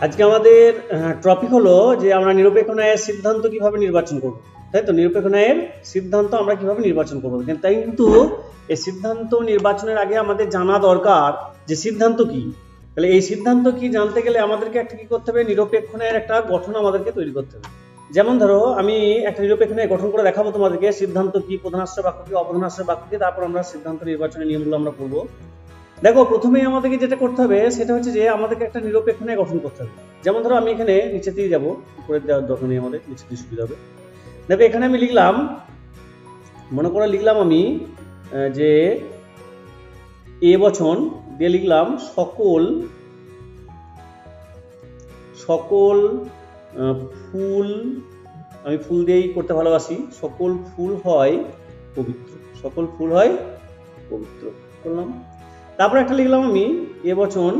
আজকে আমাদের টপিক হলো যে আমরা নিরপেক্ষ ন্যায়ের সিদ্ধান্ত কিভাবে নির্বাচন করব, তাই তো। নিরপেক্ষ ন্যায়ের সিদ্ধান্ত আমরা কিভাবে নির্বাচন করব, তাই কিন্তু এই সিদ্ধান্ত নির্বাচনের আগে আমাদের জানা দরকার যে সিদ্ধান্ত কি। তাহলে এই সিদ্ধান্ত কি জানতে গেলে আমাদেরকে একটা কি করতে হবে, নিরপেক্ষ ন্যায়ের একটা গঠন আমাদেরকে তৈরি করতে হবে। যেমন ধরো আমি একটা নিরপেক্ষ ন্যায় গঠন করে দেখাবো তোমাদেরকে, সিদ্ধান্ত কি, প্রধানাশ্রয় বাক্য কি, অপ্রধানাশ্রয় বাক্য কি, তারপর আমরা সিদ্ধান্ত নির্বাচনের নিয়মগুলো আমরা করবো। দেখো, প্রথমেই আমাদেরকে যেটা করতে হবে সেটা হচ্ছে যে আমাদেরকে একটা নিরপেক্ষ ন্যায় গঠন করতে হবে। যেমন ধরো আমি এখানে নিচে দিয়ে যাবো, উপরের দেওয়ার দরকার নেই, আমাদের নিচে দিয়ে সুবিধা হবে। দেখো এখানে আমি লিখলাম, মনে করে লিখলাম আমি যে এ বচন দিয়ে লিখলাম সকল সকল ফুল, আমি ফুল দিয়েই করতে ভালোবাসি, সকল ফুল হয় পবিত্র, সকল ফুল হয় পবিত্র করলাম। তারপর একটা লিখলাম আমি এ বচন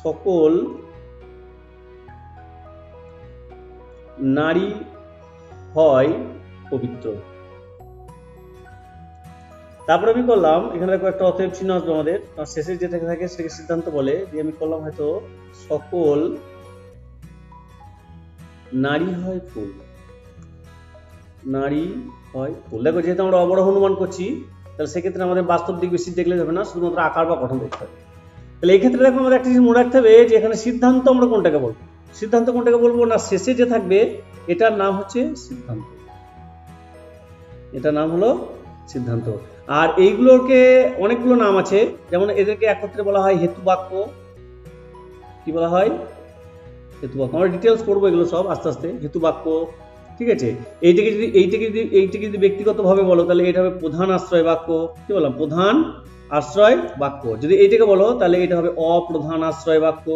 সকল নারী হয় পবিত্র। তারপরে আমি করলাম, এখানে দেখো একটা অতএব চিহ্ন আসবে আমাদের, শেষে যেটা থাকে সেটাকে সিদ্ধান্ত বলে, দিয়ে আমি করলাম হয়তো সকল নারী হয় ফুল, নারী হয় ফুল। দেখো যেহেতু আমরা অবরোহ অনুমান করছি, তাহলে সেক্ষেত্রে আমাদের বাস্তব দিক বেশি দেখলে যাবে না, শুধুমাত্র আকার বা গঠন দেখতে হবে। তাহলে এই ক্ষেত্রে দেখো আমাদের একটা জিনিস মনে রাখতে হবে যে এখানে সিদ্ধান্ত আমরা কোনটাকে বলবো, সিদ্ধান্ত কোনটাকে বলবো না, শেষে যে থাকবে এটার নাম হচ্ছে সিদ্ধান্ত, এটার নাম হলো সিদ্ধান্ত। আর এইগুলোকে অনেকগুলো নাম আছে, যেমন এদেরকে একত্রে বলা হয় হেতু বাক্য। কি বলা হয়? হেতু বাক্য। আমরা ডিটেলস করবো এগুলো সব আস্তে আস্তে। হেতু বাক্য, ঠিক আছে। এইটাকে যদি ব্যক্তিগতভাবে বলো তাহলে এটা হবে প্রধান আশ্রয় বাক্য। কি বললাম? প্রধান আশ্রয় বাক্য। যদি এইটাকে বলো তাহলে এটা হবে অপ্রধান আশ্রয় বাক্য,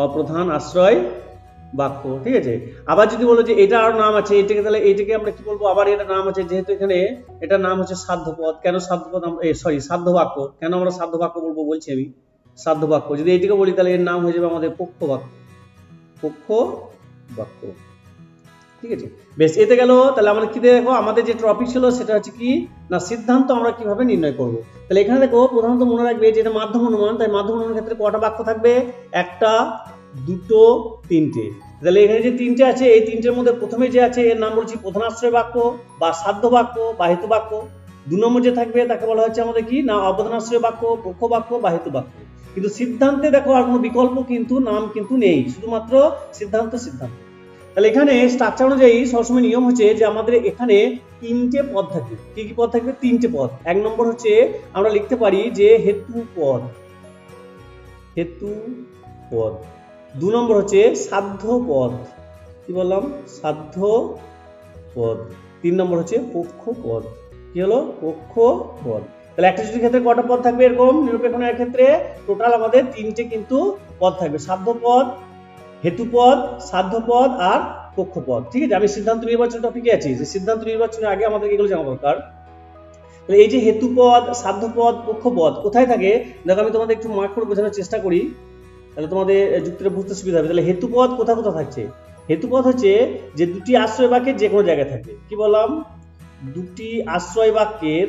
অপ্রধান আশ্রয় বাক্য, ঠিক আছে। আবার যদি বলো যে এটা আর নাম আছে এটাকে, তাহলে এইটাকে আমরা কি বলবো, আবার এটা নাম আছে, যেহেতু এখানে এটার নাম হচ্ছে সাধ্যপদ। কেন সাধ্যপদ? সাধ্য বাক্য। কেন আমরা সাধ্য বাক্য বলবো বলছি আমি, সাধ্য বাক্য। যদি এইটাকে বলি তাহলে এর নাম হয়ে যাবে আমাদের পক্ষ বাক্য, পক্ষ বাক্য, ঠিক আছে। বেশ, এতে গেল। তাহলে আমাদের কি দেখো, আমাদের যে টপিক ছিল সেটা হচ্ছে কি না, সিদ্ধান্ত আমরা কিভাবে নির্ণয় করব। তাহলে এখানে দেখো প্রধানত মনে রাখবে যে এটা মাধ্যম অনুমান, তাই মাধ্যম অনুমানের ক্ষেত্রে কটা বাক্য থাকবে? একটা, দুটো, তিনটে। তাহলে এখানে যে তিনটে আছে, এই তিনটের মধ্যে প্রথমে যে আছে এর নাম বলছি প্রধানাশ্রয় বাক্য বা সাধ্য বাক্য বা হেতু বাক্য। 2 নম্বর যে থাকবে তাকে বলা হচ্ছে আমাদের কি না, অপ্রধানাশ্রয় বাক্য, পক্ষ বাক্য বা হেতু বাক্য। কিন্তু সিদ্ধান্তে দেখো আর কোনো বিকল্প কিন্তু নাম কিন্তু নেই, শুধুমাত্র সিদ্ধান্ত, সিদ্ধান্ত। তাহলে এখানে স্ট্রাকচার অনুযায়ী সবসময় নিয়ম হচ্ছে যে আমাদের এখানে 3টে পদ থাকবে। কি কি পদ থাকবে? 3টে পদ। 1 নম্বর হচ্ছে আমরা লিখতে পারি যে হেতু পদ, হেতু পদ। 2 নম্বর হচ্ছে সাধ্য পদ। কি বললাম? সাধ্য পদ। 3 নম্বর হচ্ছে পক্ষ পদ। কি হলো? পক্ষ পদ। তাহলে একটা যদি ক্ষেত্রে কটা পদ থাকবে এরকম নিরপেক্ষ ন্যায়ের ক্ষেত্রে? টোটাল আমাদের 3টে কিন্তু পদ থাকবে, সাধ্য পদ, হেতুপদ, সাধ্যপদ আর পক্ষপদ, ঠিক আছে। আমি সিদ্ধান্ত নির্বাচন টপিকে আছি, যে সিদ্ধান্ত নির্বাচনের আগে আমাদের এগুলো জানা দরকার। তাহলে এই যে হেতুপদ, সাধ্যপদ, পক্ষপদ কোথায় থাকে দেখো, আমি তোমাদের একটু মার্ক করে বোঝানোর চেষ্টা করি, তাহলে তোমাদের যুক্তিটা বুঝতে সুবিধা হবে। তাহলে হেতুপদ কোথায় কোথায় থাকছে? হেতুপদ হচ্ছে যে দুটি আশ্রয় বাক্যের যে কোনো জায়গায় থাকবে। কি বললাম? দুটি আশ্রয় বাক্যের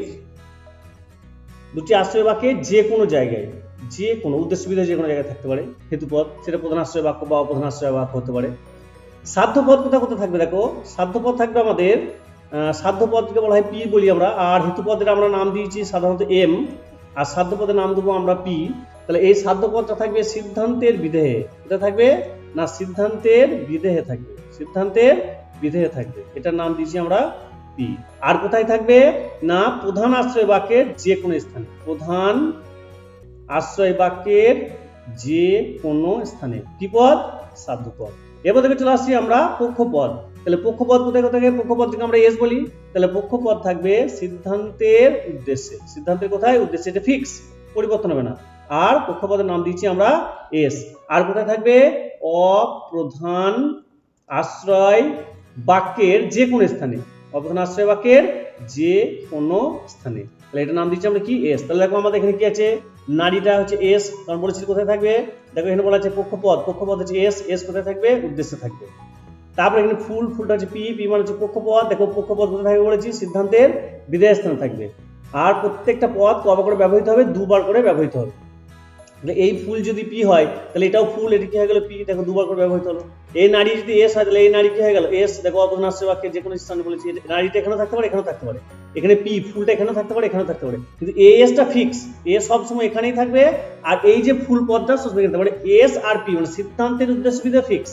যে কোনো জায়গায়, যে কোনো উদ্দেশ্য সুবিধা যে কোনো জায়গায় থাকতে পারে হেতুপদ, সেটা প্রধান আশ্রয় বাক্য বা অপ্রধান আশ্রয় বাক্য হতে পারে। সাধ্যপদ কোথায় কোথায় থাকবে দেখো, সাধ্যপদ থাকবে আমাদের, সাধ্যপদকে বলা হয় পি বলি আমরা, আর হেতুপদের আমরা নাম দিয়েছি সাধারণত এম, আর সাধ্যপদের নাম দেবো আমরা পি। তাহলে এই সাধ্যপদটা থাকবে সিদ্ধান্তের বিধেয়ে। এটা থাকবে না, সিদ্ধান্তের বিধেয়ে থাকবে, সিদ্ধান্তের বিধেয়ে থাকবে, এটার নাম দিয়েছি আমরা পি। আর কোথায় থাকবে না, প্রধান আশ্রয় বাক্যের যে কোনো স্থানে, প্রধান আশ্রয় বাক্যের যে কোনো স্থানে। কি পদ? সাধ্যপদ। এবার থেকে চলে আসছি আমরা পক্ষপদ। তাহলে পক্ষপদ কোথায় কোথায়? পক্ষপদ থেকে আমরা এস বলি, তাহলে পক্ষপদ থাকবে সিদ্ধান্তের উদ্দেশ্যে। সিদ্ধান্তের কোথায়? উদ্দেশ্যে, এটা ফিক্স, পরিবর্তন হবে না। আর পক্ষপদের নাম দিচ্ছি আমরা এস। আর কোথায় থাকবে? অপ্রধান আশ্রয় বাক্যের যে কোনো স্থানে, অপ্রধান আশ্রয় বাক্যের যে কোনো স্থানে। তাহলে এটার নাম দিচ্ছি আমরা কি? এস। তাহলে দেখো আমাদের এখানে কি আছে, নারীটা হচ্ছে এস, কারণ বলেছি কোথায় থাকবে, দেখো এখানে বলা আছে পক্ষপদ, পক্ষপদ হচ্ছে এস, এস কোথায় থাকবে? উদ্দেশ্যে থাকবে। তারপরে এখানে ফুল, ফুলটা হচ্ছে পি, পি মানে হচ্ছে পক্ষপদ। দেখো পক্ষপদ কোথায় থাকবে বলেছি? সিদ্ধান্তের বিধেয় স্থানে থাকবে। আর প্রত্যেকটা পদ কবার করে ব্যবহৃত হবে? 2বার করে ব্যবহৃত হবে। এই ফুল যদি পি হয় তাহলে এটাও ফুল, এটা কি হয়ে গেল পি, দেখো দুবার করে ব্যবহৃত হলো। এই নারী যদি এস হয় তাহলে এই নারী কি হয়ে গেল এস, দেখো অবধানাশ্রয় বাক্যে যে কোনো স্থানে বলেছি নারীটা এখানেও থাকতে পারে এখানেও থাকতে পারে, এখানে পি ফুলটা এখানেও থাকতে পারে এখানেও থাকতে পারে, কিন্তু এসটা ফিক্স, এ সব সময় এখানেই থাকবে, আর এই যে ফুল পদটা সবসময় এখানে থাকবে, এস আর পি মানে সিদ্ধান্তের উদ্দেশ্যবিধে ফিক্স।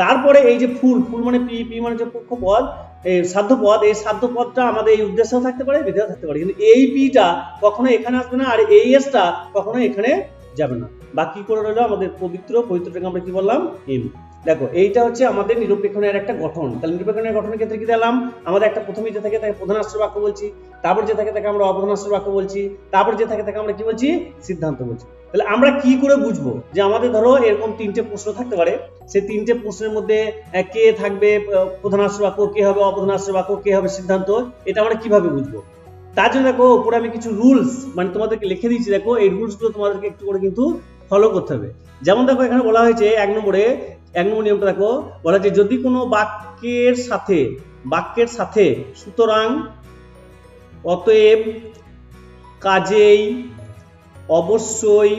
তারপরে এই যে ফুল, ফুল মানে পি, পি মানে যে পক্ষ পদ, এই সাধ্য পদ, এই সাধ্য পদটা আমাদের এই উদ্দেশ্যেও থাকতে পারে বিধেয় থাকতে পারে, কিন্তু এই পিটা কখনো এখানে আসবে না, আর এই এসটা কখনো এখানে যাবে না। বাকি করে রইলো আমাদের পবিত্রটাকে আমরা কি বললাম এম। দেখো এইটা হচ্ছে আমাদের নিরপেক্ষণের একটা গঠন। তাহলে নিরপেক্ষণের গঠনের ক্ষেত্রে কি দিলাম, আমাদের একটা প্রথমে যে থাকে তাকে প্রধানাশ্রয় বাক্য বলছি, তারপর যে থাকে তাকে আমরা অপ্রধানাশ্রয় বাক্য বলছি, তারপর যে থাকে তাকে আমরা কি বলছি সিদ্ধান্ত বলছি। তাহলে আমরা কি করে বুঝবো যে আমাদের ধরো এরকম তিনটে প্রশ্ন থাকতে পারে, সেই তিনটে প্রশ্নের মধ্যে কে থাকবে প্রধানাশ্রয় বাক্য, কে হবে অপ্রধানাশ্রয় বাক্য, কে হবে সিদ্ধান্ত, এটা আমরা কিভাবে বুঝবো? তার জন্য দেখো উপরে আমি কিছু রুলস মানে তোমাদেরকে লিখে দিয়েছি, দেখো এই রুলস গুলো তোমাদেরকে একটু করে কিন্তু ফলো করতে হবে। যেমন দেখো এখানে বলা হয়েছে এক নম্বর নিয়মটা দেখো, বলা হচ্ছে যদি কোনো বাক্যের সাথে সুতরাং, অতএব, কাজেই, অবশ্যই,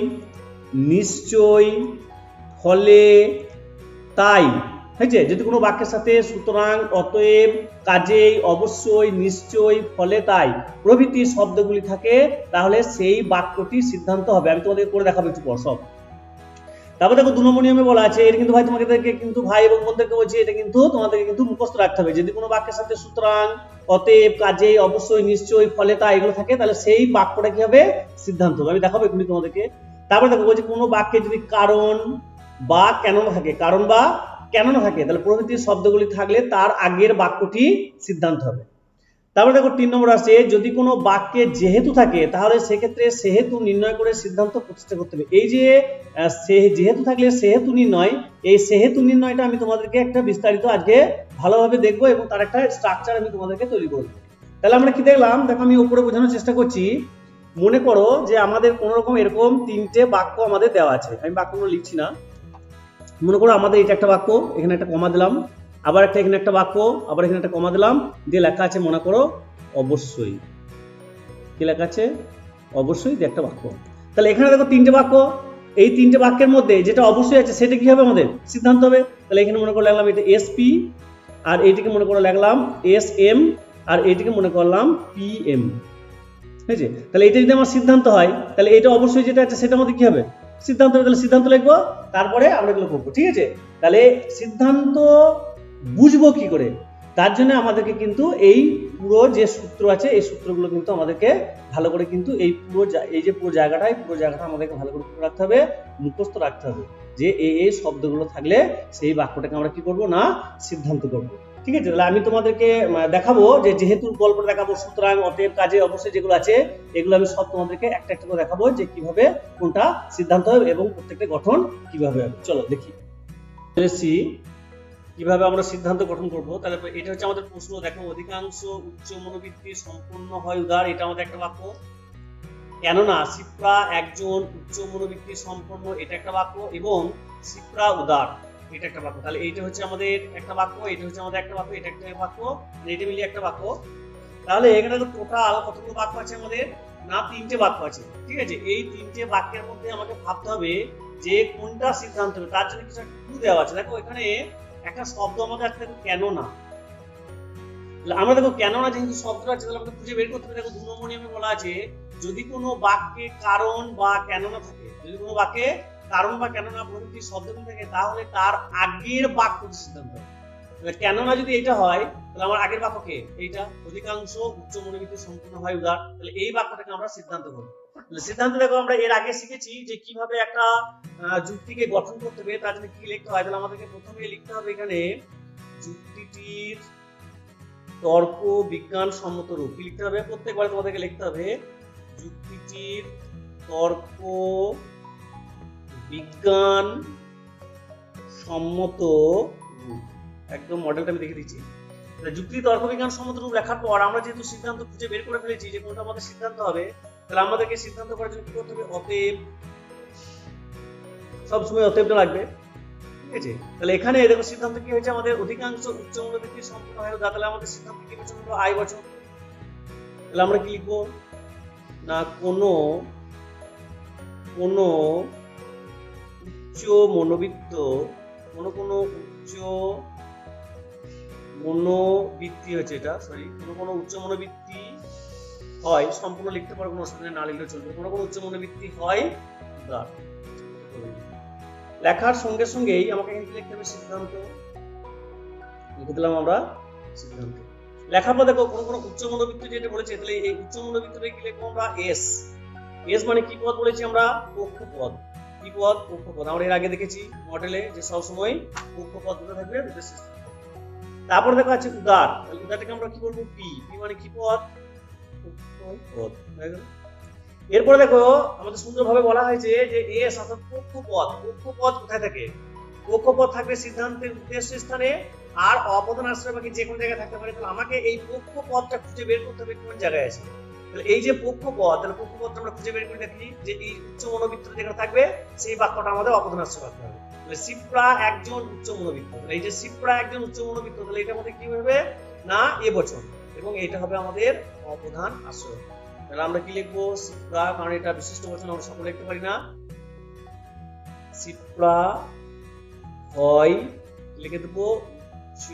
নিশ্চয়, ফলে, তাই, হয়েছে, যদি কোনো বাক্যের সাথে সুতরাং, অতএব, কাজেই, অবশ্যই, নিশ্চয়, ফলে, তাই প্রভৃতি শব্দগুলি থাকে তাহলে সেই বাক্যটি সিদ্ধান্ত হবে। আমি তোমাদের করে দেখাবো একটু পর সব। তারপর দেখো 2 নম্বর নিয়মে বলা আছে, এটা কিন্তু ভাই তোমাদেরকে কিন্তু ভাই এবং বোনদেরকে বলছি, এটা কিন্তু তোমাদেরকে কিন্তু মুখস্থ রাখতে হবে। যদি কোনো বাক্যের সাথে সুতরাং, অতএব, কাজেই, অবশ্যই, নিশ্চয়ই, ফলে, তাই এগুলো থাকে তাহলে সেই বাক্যটা কি হবে সিদ্ধান্ত হবে। আমি দেখাবো এগুলি তোমাদেরকে। তারপর দেখো বলছি কোনো বাক্যে যদি কারণ বা কেননা থাকে, কারণ বা কেননা থাকে তাহলে প্রভৃতি শব্দগুলি থাকলে তার আগের বাক্যটি সিদ্ধান্ত হবে। তারপরে দেখো 3 নম্বর আছে, যদি কোনো বাক্যে যেহেতু থাকে তাহলে সেক্ষেত্রে সেহেতু নির্ণয় করে সিদ্ধান্ত প্রতিষ্ঠা করতে হবে। এই যে যেহেতু থাকলে সেহেতু নির্ণয়, এই সেহেতু নির্ণয়টা আমি তোমাদেরকে একটা বিস্তারিত আজকে ভালোভাবে দেখবো এবং তার একটা স্ট্রাকচার আমি তোমাদেরকে তৈরি করবো। তাহলে আমরা কি দেখলাম, দেখো আমি উপরে বোঝানোর চেষ্টা করছি। মনে করো যে আমাদের কোন রকম এরকম 3টে বাক্য আমাদের দেওয়া আছে, আমি বাক্যগুলো লিখছি না। মনে করো আমাদের এটা একটা বাক্য, এখানে একটা কমা দিলাম, আবার একটা এখানে একটা বাক্য, আবার এখানে একটা কমা দিলাম, দিয়ে লেখা আছে মনে করো অবশ্যই, কি লেখা আছে অবশ্যই, দিয়ে একটা বাক্য। তাহলে এখানে দেখো 3টে বাক্য, এই 3টে বাক্যের মধ্যে যেটা অবশ্যই আছে সেটা কি হবে আমাদের সিদ্ধান্ত হবে। তাহলে এখানে মনে করে লাগলাম এটা এসপি, আর এইটিকে মনে করে লাগলাম এস এম, আর এইটিকে মনে করলাম পি এম, ঠিক আছে। তাহলে এটা যদি আমার সিদ্ধান্ত হয় তাহলে এটা অবশ্যই যেটা আছে সেটা আমাদের কি হবে সিদ্ধান্ত হবে। তাহলে সিদ্ধান্ত লিখবো, তারপরে আমরা এগুলো করবো, ঠিক আছে। তাহলে সিদ্ধান্ত বুঝবো কি করে, তার জন্য আমাদেরকে কিন্তু এই পুরো যে সূত্র আছে এই সূত্রগুলো কিন্তু আমাদেরকে ভালো করে কিন্তু এই যে পুরো জায়গাটা আমাদেরকে ভালো করে রাখতে হবে, মুখস্থ রাখতে হবে, যে এই শব্দগুলো থাকলে সেই বাক্যটাকে আমরা কি করব না সিদ্ধান্ত করব, ঠিক আছে। তাহলে আমি তোমাদেরকে দেখাবো যে যেহেতু গল্পটা দেখাবো, সুতরাং, অতএব, কাজে, অবশ্যই যেগুলো আছে এগুলো আমি সব তোমাদেরকে একটা একটা করে দেখাবো যে কিভাবে কোনটা সিদ্ধান্ত হবে এবং প্রত্যেকটা গঠন কিভাবে হবে। চলো দেখি কিভাবে আমরা সিদ্ধান্ত গঠন করব। তাহলে এটা হচ্ছে আমাদের প্রশ্ন। দেখো অধিকাংশ উচ্চ মনোবৃত্তি সম্পন্ন হয় উদার, এটা আমাদের একটা বাক্য। কেননা শিপ্রা একজন উচ্চ মনোবৃত্তি সম্পন্ন, এটা একটা বাক্য। এবং শিপ্রা উদার, এটা একটা বাক্য। তাহলে এইটা হচ্ছে আমাদের একটা বাক্য, এটা হচ্ছে আমাদের একটা বাক্য, এটা একটা বাক্য, এটা মিলিয়ে একটা বাক্য। তাহলে এখানে টোটাল কতগুলো বাক্য আছে আমাদের না 3টে বাক্য আছে, ঠিক আছে। এই 3টে বাক্যের মধ্যে আমাকে ভাবতে হবে যে কোনটা সিদ্ধান্ত হবে, তার জন্য কিছু একটা ক্লু দেওয়া আছে। দেখো এখানে একটা শব্দ আমাদের আছে, দেখো কেননা। আমরা দেখো কেননা যেহেতু শব্দটা আছে তাহলে আমাকে খুঁজে বের করতে হবে। দেখো 2 নম্বর নিয়মে বলা আছে যদি কোনো বাক্যে কারণ বা কেননা থাকে, যদি কোনো বাক্যে কারণ বা কেননা প্রভৃতি শব্দগুলো থাকে তাহলে তার আগের বাক্যটি সিদ্ধান্ত হবে। কেননা যদি এটা হয় তাহলে আমার আগের বাক্য কে এইটা, অধিকাংশ উচ্চ মনোবৃত্তি সম্পূর্ণ হয় উদার, তাহলে এই বাক্যটাকে আমরা সিদ্ধান্ত করব। তাহলে সিদ্ধান্ত দেখো আমরা এর আগে শিখেছি যে কিভাবে একটা যুক্তিকে গঠন করতে হবে, তার জন্য কি লিখতে হয়। তাহলে আমাদেরকে প্রথমে লিখতে হবে এখানে যুক্তিটির তর্ক বিজ্ঞান সম্মত রূপ। কি লিখতে হবে, প্রত্যেকবার তোমাদেরকে লিখতে হবে যুক্তিটির তর্ক বিজ্ঞান সম্মত রূপ। একদম মডেলটা আমি দেখে দিচ্ছি। যুক্তি তর্ক বিজ্ঞান সম্মত রূপ লেখার পর আমরা যেহেতু সিদ্ধান্ত খুঁজে বের করে ফেলেছি যে কোনটা আমাদের সিদ্ধান্ত হবে, তাহলে আমাদেরকে সিদ্ধান্ত করার জন্য কি করতে হবে, অতএব, সবসময় অতএবটা লাগবে, ঠিক আছে। তাহলে এখানে দেখো সিদ্ধান্ত কি হয়েছে আমাদের অধিকাংশ উচ্চ মনোবৃত্তি সম্পূর্ণ হয় উদার, তাহলে আমাদের সিদ্ধান্ত কি বচন হলো আই বচন। তাহলে আমরা কি লিখবো না কোনো কোনো উচ্চ মনোবৃত্ত কোনো উচ্চ মনোবৃত্তি হচ্ছে এটা, সরি, কোনো উচ্চ মনোবৃত্তি হয়, সম্পূর্ণ লিখতে পারো, কোনো অসুবিধা না লিখলে চলবে, কোনো উচ্চ মনোবৃত্তি হয় উদার। লেখার সঙ্গে সঙ্গেই আমাকে এখানে লিখতে হবে সিদ্ধান্ত, লিখে দিলাম আমরা সিদ্ধান্ত। লেখার পর দেখো কোনো উচ্চ মনোবৃত্তি যেটা বলেছে, তাহলে এই উচ্চ মনোবৃত্তিটা কি লিখবো আমরা? এস। এস মানে কি পদ বলেছি আমরা? পক্ষপদ। কি পদ? পক্ষপদ। আমরা এর আগে দেখেছি মডেলে যে সবসময় পক্ষপদ দুটো থাকবে, দুটো সিস্টেম। তারপর দেখো আছে উদার, তাহলে উদারটাকে আমরা কি বলবো? পি। পি মানে কি পদ? পক্ষপদ। এরপরে দেখো আমাদের সুন্দরভাবে বলা হয়েছে যে এস অর্থাৎ পক্ষপদ। পক্ষপদ কোথায় থাকে? পক্ষপদ থাকবে সিদ্ধান্তের উদ্দেশ্য স্থানে, আর অপদান আশ্রয় বাকি যে কোনো জায়গায় থাকতে পারে। তাহলে আমাকে এই পক্ষপদটা খুঁজে বের করতে হবে কোন জায়গায় আছে। তাহলে এই যে পক্ষপদ, তাহলে পক্ষপদটা আমরা খুঁজে বের করে দেখি যে এই উচ্চ মনোবৃত্ত যেখানে থাকবে সেই বাক্যটা আমাদের অপদান আশ্রয় বাক্য হবে। তাহলে সিপ্রা একজন উচ্চ মনোবৃত্ত, তাহলে এই যে সিপ্রা একজন উচ্চ মনোবৃত্ত, তাহলে এটার মধ্যে কি হবে না এ বচন, এবং এটা হবে আমাদের অপদান আশ্রয়। তাহলে আমরা কি লিখবো? সিপ্রা, কারণ এটা বিশিষ্ট বচন, আমরা সকলে লিখতে পারি না। সিপ্রা হয়, লিখে দেবো উচ্চ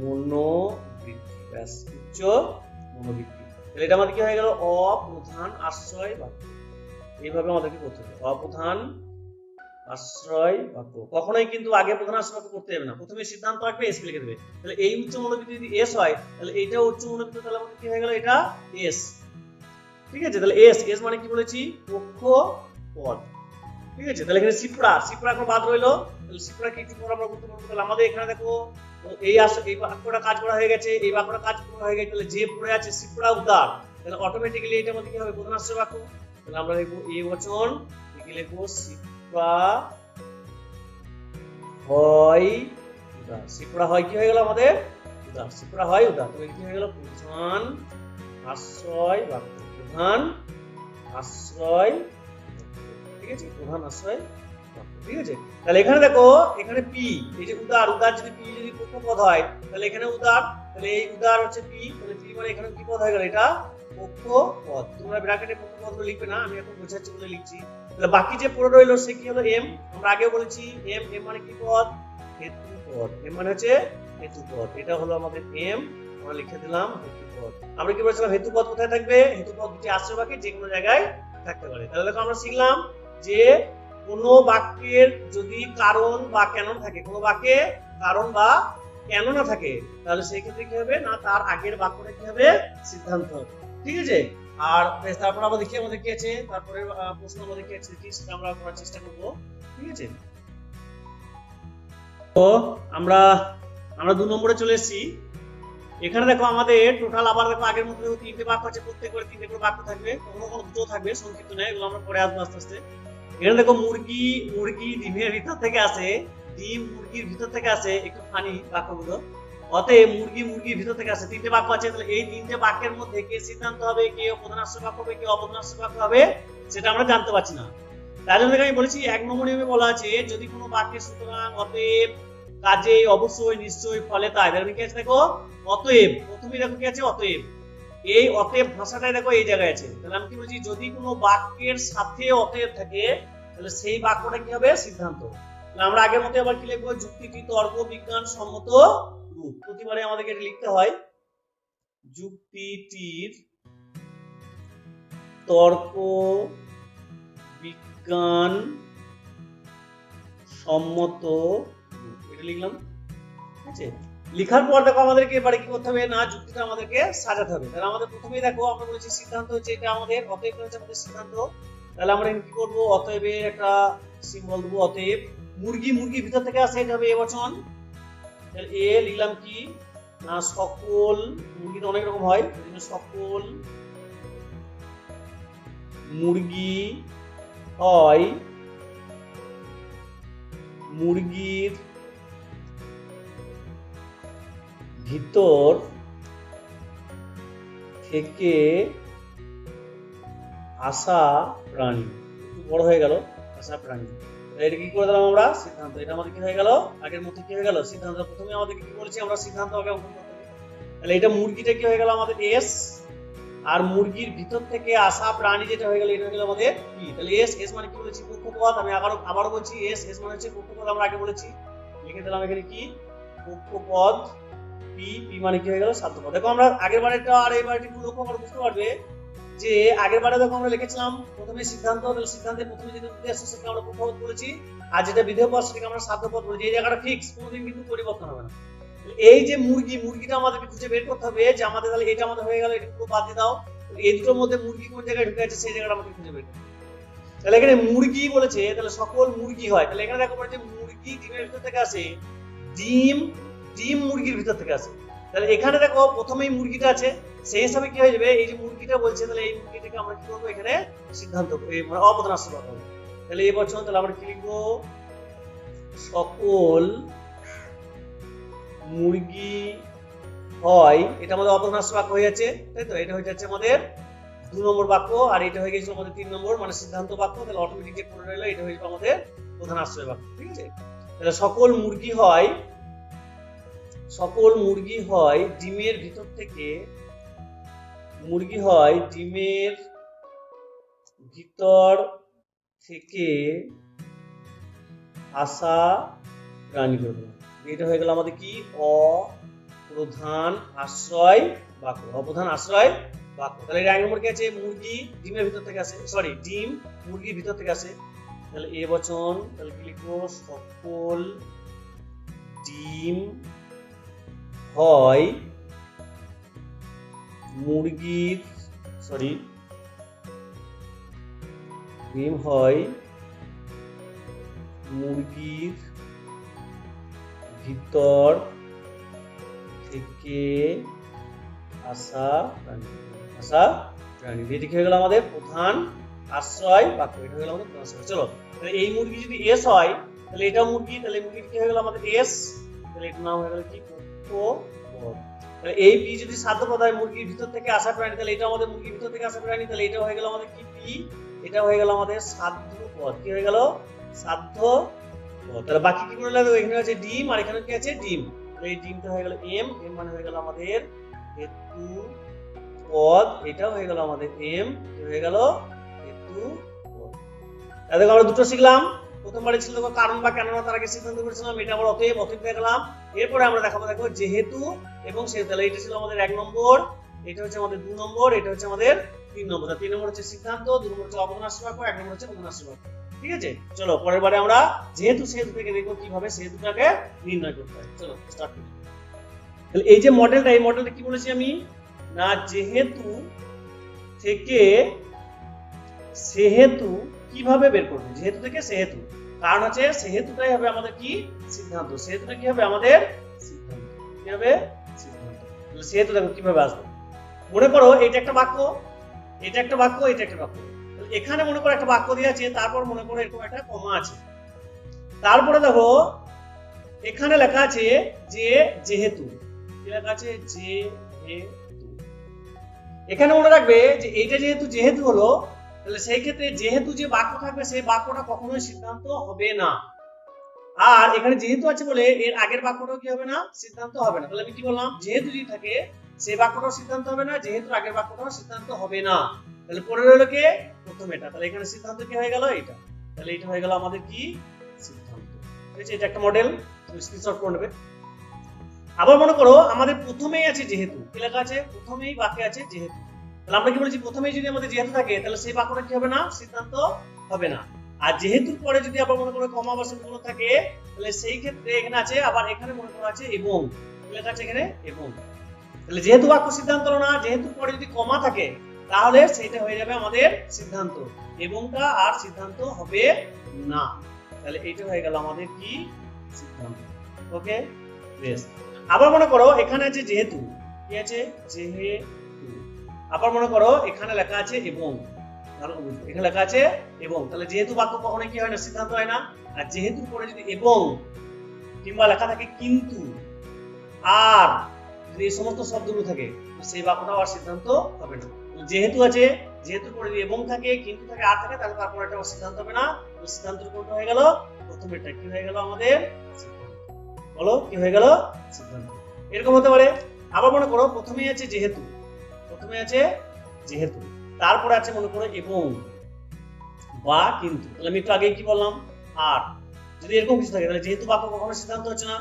মনোবৃত্তি, ব্যাস, উচ্চ মনোবৃত্তি। তাহলে এটা আমাদের কি হয়ে গেল? অপ্রধান আশ্রয় বাক্য। এইভাবে আমাদেরকে করতে হবে, অপ্রধান আশ্রয় বাক্য। কখনোই কিন্তু আগে প্রধান আশ্রয় বাক্য করতে হবে না, প্রথমে সিদ্ধান্ত আসবে, এস লিখে দেবে। তাহলে এই উচ্চ মনোবৃত্তি যদি এস হয়, তাহলে এইটাও উচ্চ মনোবৃত্তি, তাহলে আমাদের কি হয়ে গেল? এটা এস। ঠিক আছে, তাহলে এস। এস মানে কি বলেছি? পক্ষপদ। ঠিক আছে, তাহলে এখানে সিপ্রা, সিপ্রা এখন বাদ রইলো। তাহলে সিপ্রা কি একটু পর আমরা করতে পারবো। তাহলে আমাদের এখানে দেখো এই বাক্যটা কাজ করা হয়ে গেছে, এই বাক্যটা কাজ করা হয়ে গেছে, তাহলে যে পড়ে আছে সিপ্রা উদার, তাহলে অটোমেটিক্যালি এটা মধ্যে কি হবে? প্রধান আশ্রয় বাক্য। তাহলে আমরা লিখবো এই বচন, কি লিখবো? সিপ্রা হয় উদার। সিপ্রা হয় কি হয়ে গেল আমাদের? উদার। সিপ্রা হয় উদার, তাহলে কি হয়ে গেল? প্রধান আশ্রয় বাক্য। প্রধান আশ্রয়, ঠিক আছে, প্রধান আশ্রয়। ঠিক আছে, তাহলে এখানে দেখো এখানে পি, এই যে উদার, উদার যদি পি যদি পক্ষপদ হয়, তাহলে এখানে উদার, তাহলে এই উদার হচ্ছে পি, তাহলে পি মানে এখানে কি পদ হয়ে গেল? এটা পক্ষপদ। তোমরা ব্র্যাকেটে পক্ষপদ লিখবে না, আমি এখন বোঝাচ্ছি বলে লিখছি। তাহলে বাকি যে পড়ে রইলো সে কি হলো? এম। আমরা আগেও বলেছি এম। এম মানে কি পদ? হেতুপদ। এম মানে হচ্ছে হেতুপদ। এটা হলো আমাদের এম, আমরা লিখে দিলাম হেতুপদ। আমরা কি বলেছিলাম? হেতুপদ কোথায় থাকবে? হেতুপদ দুটি আশ্রয় বাক্যে যে কোনো জায়গায় থাকতে পারে। তাহলে দেখো আমরা শিখলাম যে কোনো বাক্যের যদি কারণ বা কেন থাকে, কোনো বাক্যে কারণ বা কেন না থাকে, তাহলে সেই ক্ষেত্রে কি হবে না তার আগের বাক্যটা কি হবে? সিদ্ধান্ত হবে। ঠিক আছে, আর তারপর আমরা দেখি আমাদের কি আছে, তারপরে প্রশ্ন আমাদের কি আছে সেটা আমরা করার চেষ্টা করব। ঠিক আছে, তো আমরা 2 নম্বরে চলে এসেছি। এখানে দেখো আমাদের টোটাল আবার দেখো আগের মতো দেখো 3টে বাক্য আছে, প্রত্যেক করে 3টে করে বাক্য থাকবে, কখনো কখনো দুটো থাকবে, সংক্ষিপ্ত নয়, এগুলো আমরা পরে আসবো আস্তে আস্তে। এখানে দেখো মুরগি ডিমের ভিতর থেকে আসে, ডিম মুরগির ভিতর থেকে আসে, একটু ফানি বাক্যগুলো। অতএব মুরগির ভিতর থেকে আসে, 3টে বাক্য আছে। তাহলে এই 3টে বাক্যের মধ্যে কে সিদ্ধান্ত হবে, কে প্রধান আশ্রয় বাক্য হবে, কে অপ্রধান আশ্রয় বাক্য হবে, সেটা আমরা জানতে পারছি না। তাই জন্য আমি বলেছি 1 নম্বর নিয়মে বলা আছে যদি কোনো বাক্যে সুতরাং, অতএব, কাজেই, অবশ্যই, নিশ্চয়ই, ফলে, তাই, তাহলে কি আছে দেখো অতএব। প্রথমে দেখো কি আছে? অতএব। এই অতএব ভাষাটাই দেখো এই জায়গায় আছে। তাহলে আমি কি বলছি? যদি কোনো বাক্যের সাথে অতএব থাকে, তাহলে সেই বাক্যটা কি হবে? সিদ্ধান্ত। তাহলে আমরা আগের মতো আবার কি লিখবো? যুক্তিটি তর্ক বিজ্ঞান সম্মত রূপ। প্রতিবারে আমাদেরকে এটা লিখতে হয়, যুক্তিটির তর্ক বিজ্ঞান সম্মত রূপ, এটা লিখলাম। ঠিক আছে, লিখার পর দেখো আমাদেরকে এবারে কি করতে হবে না যুক্তিটা আমাদেরকে সাজাতে হবে। তাহলে আমাদের প্রথমেই দেখো আমরা বলেছি সিদ্ধান্ত হচ্ছে এটা আমাদের, অতএব হচ্ছে আমাদের সিদ্ধান্ত। তাহলে আমরা কি করব? অতএবের একটা সিম্বল দেবো। অতএব মুরগির ভিতর থেকে আসে, এটা হবে এ বচন। তাহলে এ লিখলাম কি না সকল, মুরগি তো অনেক রকম হয়, সকল মুরগি হয় মুরগির ভিতর থেকে আসা প্রাণী। একটু বড় হয়ে গেল, আসা প্রাণী। এটা কি করে দিলাম আমরা? সিদ্ধান্ত। এটা আমাদের কি হয়ে গেল? আগের মতো কি হয়ে গেল? সিদ্ধান্ত। প্রথমে আমাদের কি বলেছি আমরা? সিদ্ধান্ত আগে অঙ্কন করতে হবে। তাহলে এটা মুরগিটা কি হয়ে গেল আমাদের? এস। আর মুরগির ভিতর থেকে আসা প্রাণী যেটা হয়ে গেল এটা হয়ে গেল আমাদের পি। তাহলে এস, এস মানে কি বলেছি কক্ষপথ, আমি আবারও বলছি এস, এস মানে হচ্ছে কক্ষপথ, আমরা আগে বলেছি, লিখে দিলাম এখানে কি কক্ষপথ, পি, পি মানে কি হয়ে গেল সাধ্যপথ। দেখো আমরা আগের বারেরটা আর এই বারেরটা একটু লক্ষ্য করে বুঝতে পারবে যে আগের বারে দেখো আমরা লিখেছিলাম প্রথমে সিদ্ধান্ত, তাহলে সিদ্ধান্তের প্রথমে যেটা উদ্দেশ্য সেটাকে আমরা কক্ষপথ বলেছি, আর যেটা বিধেয় পদ সেটাকে আমরা সাধ্যপথ বলেছি। এই জায়গাটা ফিক্স, কোনোদিন কিন্তু পরিবর্তন হবে না। এই যে মুরগিটা আমাদেরকে খুঁজে বের করতে হবে যে আমাদের তাহলে এটা আমাদের হয়ে গেল, এটা পুরো বাদ দিয়ে দাও, এই দুটোর মধ্যে মুরগি কোন জায়গায় ঢুকে আছে সেই জায়গাটা আমাকে খুঁজে বের করতে হবে। তাহলে এখানে মুরগি বলেছে, তাহলে সকল মুরগি হয়, তাহলে এখানে দেখো যে মুরগি ডিমের ভিতর থেকে আসে, ডিম মুরগির ভিতর থেকে আসে। তাহলে এখানে দেখো প্রথমেই মুরগিটা আছে, সেই হিসাবে কি হয়ে যাবে, এই যে মুরগিটা বলছে তাহলে এই মুরগিটাকে আমরা কি করবো এখানে সিদ্ধান্ত মানে অবদান আসতে পারবো। তাহলে এই বছর তাহলে আমরা কি লিখবো, সকল মুরগি হয়, এটা আমাদের অপভ্রংশ বাক্য হয়ে যাচ্ছে, তাই তো, এটা হয়ে যাচ্ছে আমাদের 2 নম্বর বাক্য, আর এটা হয়ে গেছিল আমাদের 3 নম্বর মানে সিদ্ধান্ত বাক্য। তাহলে অটোমেটিক যে পড়ে রইলো এটা হয়ে যাবে আমাদের প্রধান আশ্রয় বাক্য, ঠিক আছে। তাহলে সকল মুরগি হয় ডিমের ভিতর থেকে, মুরগি হয় ডিমের ভিতর থেকে আসা প্রাণীগুলো, এটা হয়ে গেল আমাদের কি অপ্রধান আশ্রয় বাক্য, অপ্রধান আশ্রয় বাক্য। তাহলে এক নম্বর কি আছে, মুরগি ডিমের ভিতর থেকে আসে, সরি ডিম মুরগির ভিতর থেকে আসে, তাহলে এ বচন, তাহলে কি লিখবো, সকল ডিম হয় মুরগির, সরি ডিম হয় মুরগির ভিতর থেকে আসা প্রাণী, এদিকে হয়ে গেল আমাদের প্রধান আশ্রয় বাক্য, এটা হয়ে গেল আমাদের প্রধান আশ্রয়। চলো, তাহলে এই মুরগি যদি এস হয় তাহলে এটাও মুরগি, তাহলে মুরগি কি হয়ে গেল আমাদের এস, তাহলে এটার নাম হয়ে গেল কি কক্ষপথ। তাহলে এই পি যদি সাধ্যপদ হয় মুরগির ভিতর থেকে আসা প্রাণী, তাহলে এটা আমাদের মুরগির ভিতর থেকে আসা প্রাণী, তাহলে এটা হয়ে গেল আমাদের কি পি, এটা হয়ে গেল আমাদের সাধ্যপদ, কি হয়ে গেল সাধ্যপদ। তাহলে বাকি কি করে লাগবে, এখানে আছে ডিম আর এখানে কি আছে ডিম, তাহলে এই ডিমটা হয়ে গেল এম, এম মানে হয়ে গেল আমাদের হেতু পদ, এটাও হয়ে গেল আমাদের এম, হয়ে গেল হেতু পদ। তাহলে আমরা দুটো শিখলাম, প্রথমবারে ছিল কারণ বা কেননা, তার আগে সিদ্ধান্ত করেছিলাম, এটা আবার অতএব দেখলাম। এরপরে আমরা দেখো যেহেতু এবং সে, তাহলে এটা ছিল আমাদের 1 নম্বর, এটা হচ্ছে আমাদের 2 নম্বর, এটা হচ্ছে আমাদের 3 নম্বর। 3 নম্বর হচ্ছে সিদ্ধান্ত, 2 নম্বর হচ্ছে অবদান আশ্রয় বাক্য, 1 নম্বর হচ্ছে প্রধান আশ্রয় বাক্য, ঠিক আছে। চলো পরের বারে আমরা যেহেতু সেহেতু থেকে দেখবো কিভাবে সেহেতুটাকে নির্ণয় করতে হয়। চলো স্টার্ট করি। তাহলে এই যে মডেলটা, এই মডেলটা কি বলেছি আমি, না যেহেতু থেকে সেহেতু কিভাবে বের করবে, যেহেতু থেকে সেহেতু, কারণ হচ্ছে সেহেতুটাই হবে আমাদের কি সিদ্ধান্ত, সেহেতুটা কি হবে আমাদের সিদ্ধান্ত, কি হবে সিদ্ধান্ত। তাহলে সেহেতু দেখো কিভাবে আসবে, মনে করো এটা একটা বাক্য, এটা একটা বাক্য, এটা একটা বাক্য, এখানে মনে করো একটা বাক্য দিয়ে আছে, তারপর মনে করো এরকম একটা কমা আছে, তারপরে দেখো এখানে লেখা আছে যে যেহেতু, কি লেখা আছে যেহেতু। এখানে মনে রাখবে যে এইটা যেহেতু হলো, তাহলে সেই ক্ষেত্রে যেহেতু যে বাক্য থাকবে সেই বাক্যটা কখনোই সিদ্ধান্ত হবে না, আর এখানে যেহেতু আছে বলে এর আগের বাক্যটাও কি হবে না, সিদ্ধান্ত হবে না। তাহলে আমি কি বললাম, যেহেতু যদি থাকে সেই বাক্যটাও সিদ্ধান্ত হবে না, যেহেতু আগের বাক্যটাও সিদ্ধান্ত হবে না। তাহলে পরে রইল কে, প্রথম এটা, তাহলে এখানে সিদ্ধান্ত কি হয়ে গেল এটা, তাহলে এটা হয়ে গেল আমাদের কি সিদ্ধান্ত, ঠিক আছে। এটা একটা মডেল, স্ক্রিনশট করে নেবে। আবার মনে করো আমাদের প্রথমেই আছে যেহেতু, কি লেখা আছে, প্রথমেই বাক্যে আছে যেহেতু, তাহলে আমরা কি বলেছি, প্রথমেই যদি আমাদের যেহেতু থাকে তাহলে সেই বাক্যটা কি হবে না, সিদ্ধান্ত হবে না। আর যেহেতুর পরে যদি আবার মনে করো কমা বা সেমিকোলন থাকে, তাহলে সেই ক্ষেত্রে এখানে আছে, আবার এখানে মনে করো আছে এবং, কি লেখা আছে এখানে এবং, তাহলে যেহেতু বাক্য সিদ্ধান্ত হলো না, যেহেতুর পরে যদি কমা থাকে তাহলে সেটা হয়ে যাবে আমাদের সিদ্ধান্ত, এবংটা আর সিদ্ধান্ত হবে না। তাহলে এইটা হয়ে গেল আমাদের কি সিদ্ধান্ত, ওকে বেশ। আবার মনে করো এখানে আছে যেহেতু, কি আছে যেহেতু, আবার মনে করো এখানে লেখা আছে এবং, এখানে লেখা আছে এবং, তাহলে যেহেতু বাক্য কখনো কি হয় না, সিদ্ধান্ত হয় না। আর যেহেতু পরে যদি এবং কিংবা লেখা থাকে কিন্তু আর, যদি এই সমস্ত শব্দগুলো থাকে সেই বাক্যটা আর সিদ্ধান্ত হবে না। যেহেতু আছে, যেহেতুর পরে যদি এবং থাকে, কিন্তু থাকে, আর থাকে, তাহলে তারপর এটা সিদ্ধান্ত হবে না। সিদ্ধান্ত কোনটা হয়ে গেল, প্রথমেরটা কি হয়ে গেল আমাদের সিদ্ধান্ত, বলো কি হয়ে গেল সিদ্ধান্ত। এরকম হতে পারে। আবার মনে করো প্রথমেই আছে যেহেতু, প্রথমে আছে যেহেতু, তারপরে আছে মনে করো এবং বা কিন্তু। তাহলে আমি একটু আগেই কি বললাম, আর যদি এরকম কিছু থাকে তাহলে যেহেতু বাক্য কখনো সিদ্ধান্ত হচ্ছে না।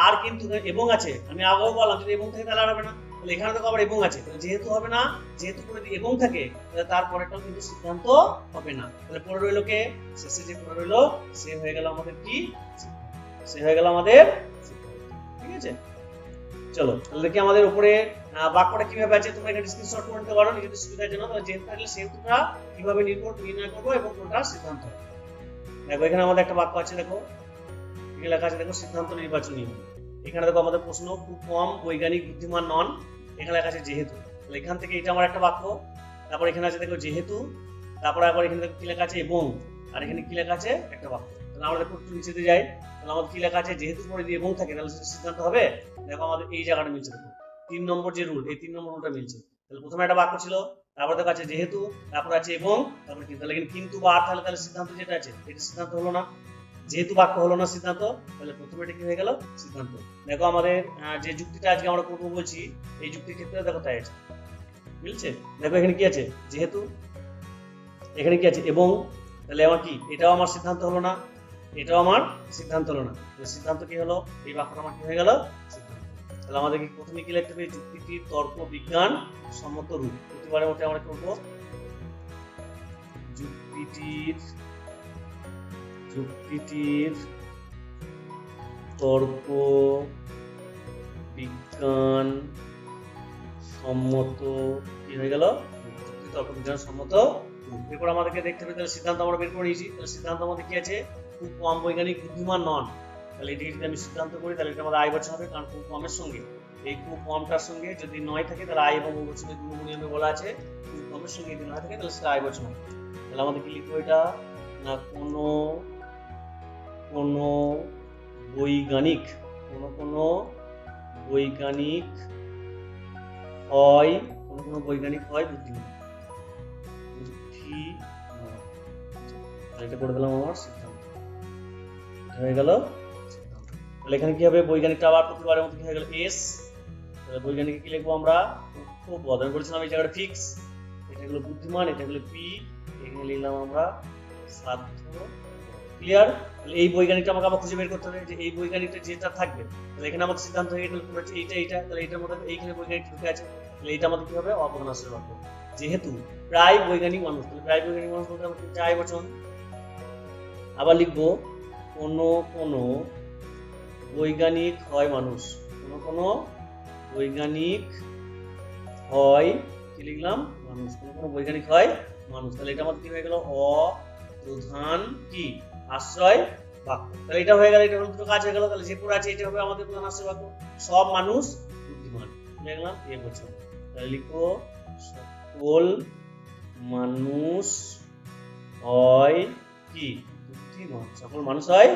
আর কিন্তু এবং আছে, আমি আগেও বললাম যদি এবং থাকে তাহলে আর হবে না। তাহলে এখানে দেখো আবার এবং আছে, তাহলে যেহেতু হবে না, যেহেতু করে যদি এবং থাকে তাহলে তারপরেটাও কিন্তু সিদ্ধান্ত হবে না। তাহলে পড়ে রইল কে, শেষে যে পড়ে রইল সে হয়ে গেল আমাদের কি, সে হয়ে গেল আমাদের। ঠিক আছে, চলো তাহলে দেখি আমাদের উপরে বাক্যটা কিভাবে আছে, তোমরা এখানে স্ক্রিনশট করে নিতে পারো নিজেদের সুবিধার জন্য। তাহলে যেহেতু থাকলে সেহেতুটা কিভাবে নির্ণয় করবো এবং কোনটা সিদ্ধান্ত। দেখো এখানে আমাদের একটা বাক্য আছে, দেখো এখানে লেখা আছে, দেখো সিদ্ধান্ত নির্বাচনী। এখানে দেখো আমাদের প্রশ্ন, খুব কম বৈজ্ঞানিক বুদ্ধিমান নন, এখানে লেখা আছে যেহেতু। তাহলে এখান থেকে এটা আমার একটা বাক্য। তারপর এখানে আছে দেখো যেহেতু, তারপরে আবার এখানে দেখো কি লেখা আছে এবং, আর এখানে কি লেখা আছে একটা বাক্য। তাহলে আমরা দেখো একটু নিচে যাই, তাহলে আমাদের কি লেখা আছে, যেহেতু পরে দিয়ে এবং থাকে তাহলে সেটা সিদ্ধান্ত হবে। দেখো আমাদের এই জায়গাটা মিলছে, দেখো 3 নম্বর যে রুল, এই 3 নম্বর রুলটা মিলছে। তাহলে প্রথমে একটা বাক্য ছিল, তারপর দেখো আছে যেহেতু, তারপর আছে এবং, তারপর কিন্তু। তাহলে কিন্তু বা আর তাহলে সিদ্ধান্ত যেটা আছে এটা সিদ্ধান্ত হলো না, যেহেতু বাক্য হলো না সিদ্ধান্ত, তাহলে প্রথমে এটা কি হয়ে গেল সিদ্ধান্ত। দেখো আমাদের যে যুক্তিটা আজকে আমরা করবো বলছি, এই যুক্তির ক্ষেত্রে দেখো তাই আছে, মিলছে। দেখো এখানে কি আছে যেহেতু, এখানে কি আছে এবং, তাহলে আমার কি এটাও আমার সিদ্ধান্ত হলো না, এটাও আমার সিদ্ধান্ত হলো না। সিদ্ধান্ত কি হলো, এই বাক্যটা আমার কি হয়ে গেল সিদ্ধান্ত। তাহলে আমাদের কি প্রথমে কি লিখতে হবে, যুক্তিটির তর্ক বিজ্ঞান সম্মত রূপ। প্রতিবারের মধ্যে আমরা করবো যুক্তিটির তর্ক বিজ্ঞান সম্মত, কি হয়ে গেল যুক্তি তর্ক বিজ্ঞান সম্মত। এরপর আমাদেরকে দেখতে হবে, তাহলে সিদ্ধান্ত আমরা বের করে নিয়েছি। তাহলে সিদ্ধান্ত আমাদের কি আছে, খুব কম বৈজ্ঞানিক বুদ্ধিমান নন। তাহলে এটি যদি আমি সিদ্ধান্ত করি তাহলে এটা আমাদের আই বচন হবে, কারণ খুব কমের সঙ্গে এই খুব কমটার সঙ্গে যদি নয় থাকে তাহলে আই এবং বহুবচনের গুণনীয়মে বলা আছে খুব কমের সঙ্গে যদি নয় থাকে তাহলে সেটা আই বচন হবে। তাহলে আমাদের কি লিখবো এটা, না কোনো বৈজ্ঞানিক, কোনো বৈজ্ঞানিক হয়, কোনো বৈজ্ঞানিক হয় বুদ্ধিমান, এটা করে দিলাম আমার সিদ্ধান্ত, হয়ে গেল সিদ্ধান্ত। তাহলে এখানে কি হবে, বৈজ্ঞানিকটা আবার প্রতিবারের মতো কি হয়ে গেল এস। তাহলে বৈজ্ঞানিক কি লিখবো আমরা, খুব বদল করেছিলাম এই জায়গাটা ফিক্স, এটা হলো বুদ্ধিমান, এটা হলো পি, এখানে লিখলাম আমরা সাধ্য। ক্লিয়ার। তাহলে এই বৈজ্ঞানিকটা আমাকে আবার খুঁজে বের করতে হবে, যে এই বৈজ্ঞানিকটা যেটা থাকবে তাহলে এখানে আমাদের সিদ্ধান্ত হয়ে গেল এইটা, তাহলে এইটার মধ্যে এইখানে বৈজ্ঞানিক ঢুকে আছে, তাহলে এইটা আমাদের কি হবে অপভ্রংশের বাক্য। যেহেতু প্রায় বৈজ্ঞানিক মানুষ, তাহলে প্রায় বৈজ্ঞানিক মানুষ বলতে আমরা চাই বচন। আবার লিখবো কোনো বৈজ্ঞানিক হয় মানুষ, কোনো বৈজ্ঞানিক হয়, কি লিখলাম মানুষ, কোনো বৈজ্ঞানিক হয় মানুষ। তাহলে এটা আমাদের কি হয়ে গেল অপ্রধান কি আশ্রয় বাক্য। তাহলে এটা হয়ে গেল, এটা দুটো কাজ হয়ে গেল। তাহলে যে পুরো আছে এটা হবে আমাদের প্রধান আশ্রয় বাক্য, সব মানুষ বুদ্ধিমান, লিখলাম এ বছর। তাহলে লিখো সকল মানুষ হয় কি বুদ্ধিমান, সকল মানুষ হয়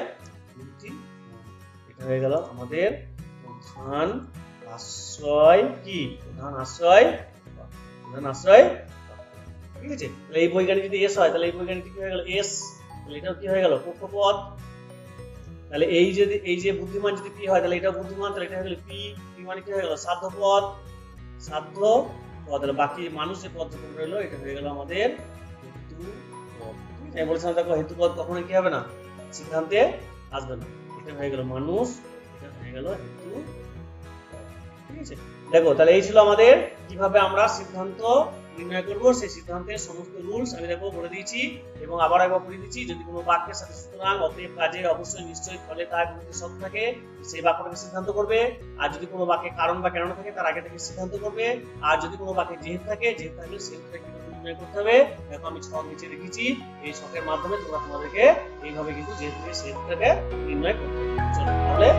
বুদ্ধিমান। এটা হয়ে গেল আমাদের প্রধান আশ্রয় কি, প্রধান আশ্রয়, ঠিক আছে। তাহলে এই বৈজ্ঞানিক যদি এস হয় তাহলে এই বৈজ্ঞানিক কি হয়ে গেল এস, তাহলে এটাও কি হয়ে গেল পক্ষপদ। তাহলে এই যে বুদ্ধিমান যদি পি হয় তাহলে এটা বুদ্ধিমান, তাহলে এটা হয়ে গেল পি, পি মানে কি হয়ে গেল সাধ্যপদ, তাহলে বাকি মানুষ যে পদ রইলো এটা হয়ে গেল আমাদের হেতুপদ। আমি বলেছিলাম দেখো হেতুপদ কখনো কি হবে না সিদ্ধান্তে আসবে না, এটা হয়ে গেল মানুষ, এটা হয়ে গেল হেতু। ঠিক আছে, দেখো তাহলে এই ছিল আমাদের কিভাবে আমরা সিদ্ধান্ত নির্ণয় করব, সেই সিদ্ধান্তের সমস্ত রুলস আমি দেখো বলে দিয়েছি এবং আবার একবার বলে দিচ্ছি। যদি কোনো বাক্যের সাথে সুতরাং অতএব কাজে অবশ্যই নিশ্চয়ই ফলে তার বিরুদ্ধে সত্য থাকে সেই বাক্যটাকে সিদ্ধান্ত করবে, আর যদি কোনো বাক্যে কারণ বা কেন থাকে তার আগে থেকে সিদ্ধান্ত করবে, আর যদি কোনো বাক্যে যেহেতু থাকে সেহেতুটাকে কিভাবে নির্ণয় করতে হবে দেখো আমি ছক নিচে রেখেছি, এই ছকের মাধ্যমে তোমরা তোমাদেরকে এইভাবে কিন্তু যেহেতুটাকে নির্ণয় করতে হবে। চলো তাহলে